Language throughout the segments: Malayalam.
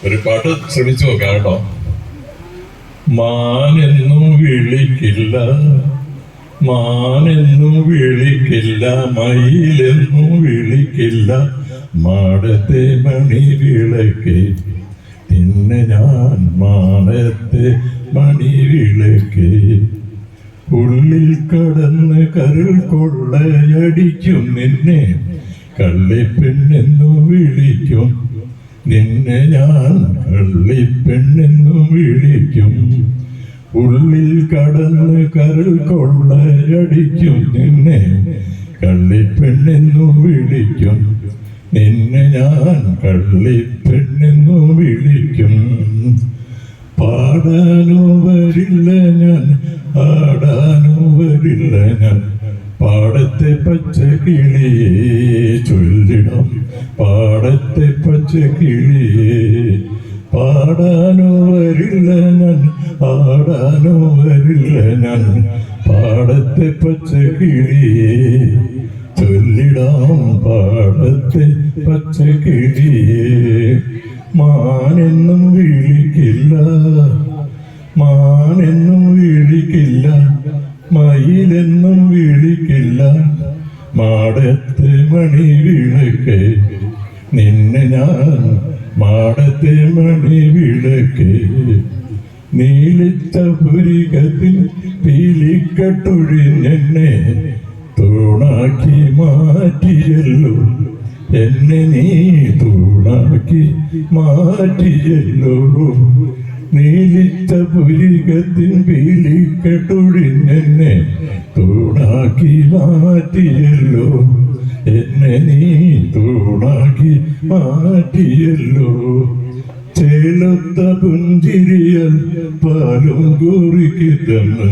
ഒരു പാട്ട് ശ്രമിച്ചു നോക്കാം കേട്ടോ. മാനെന്നും വിളിക്കില്ല, മാനെന്നും വിളിക്കില്ല, മയിലെന്നും വിളിക്കില്ല, മാടത്തെ മണി വിളക്ക് നിന്നെ ഞാൻ മാടത്തെ മണി വിളക്ക്. ഉള്ളിൽ കടന്ന് കരൾ കൊള്ളയടിക്കും നിന്നെ കള്ളിപ്പെണ്ണെന്നു വിളിക്കും, നിന്നെ ഞാൻ കള്ളിപ്പെണ്ണെന്നു വിളിക്കും. ഉള്ളിൽ കടന്ന് കരൾ കൊള്ളയടിക്കും നിന്നെ കള്ളിപ്പെണ്ണെന്നു വിളിക്കും, നിന്നെ ഞാൻ കള്ളിപ്പെണ്ണെന്നു വിളിക്കും. പാടാനോ വരില്ല ഞാൻ, ആടാനോ വരില്ല ഞാൻ, പാടത്തെ പച്ച കിളിയേ ചൊല്ലിടം പാടത്തെ പച്ച കിളിയേ. പാടാനോ വരില്ല ഞാൻ, ആടാനോ വരില്ല ഞാൻ, പാടത്തെ പച്ച കിളിയേ ചൊല്ലിടാം പാടത്തെ പച്ച കിളിയേ. മാനെന്നും വിളിക്കില്ല, മാനെന്നും വിളിക്കില്ല, മയിലെന്നും വിളിക്കില്ല, മാടത്തെ മണി വിളക്ക് നിന്നെ ഞാൻ മാടത്തെ മണി വിളക്ക്. നീലിച്ച പുരികത്തിൽ പീലിക്കട്ടൊഴിഞ്ഞെന്നെ തൂണാക്കി മാറ്റിയല്ലോ, എന്നെ നീ തൂണാക്കി മാറ്റിയല്ലോ. നീലിച്ച പുരികത്തിൻ പീലിക്കട്ടൊഴിഞ്ഞെന്നെ തൂണാക്കി മാറ്റിയല്ലോ, എന്നെ നീ തൂണാക്കി മാറ്റിയല്ലോ. ചേലൊത്ത പുഞ്ചിരിയൽ പാലും കുറുക്കി തന്ന്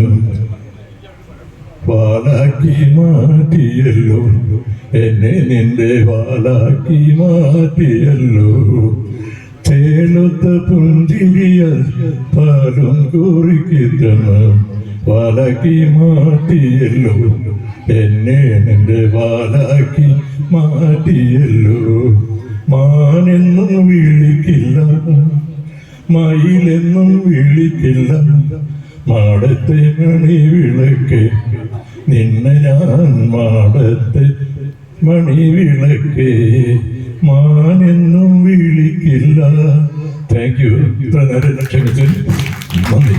വാലാക്കി മാറ്റിയല്ലോ, എന്നെ നിന്റെ വാലാക്കി മാറ്റിയല്ലോ. ചേലൊത്ത പുഞ്ചിരിയൽ പാലും കുറുക്കി തന്ന് വാലാക്കി മാറ്റിയല്ലോ, എന്നെ നിന്റെ വാലാക്കി മാറ്റിയല്ലോ. മാനെന്നും വിളിക്കില്ല, മയിലെന്നും വിളിക്കില്ല, മാടത്തെ മണി വിളക്ക് നിന്നെ ഞാൻ മാടത്തെ മണി വിളക്ക്. മാനെന്നും വിളിക്കില്ല. Thank you. ഇത്ര നേരം ക്ഷമിച്ചു. നന്ദി.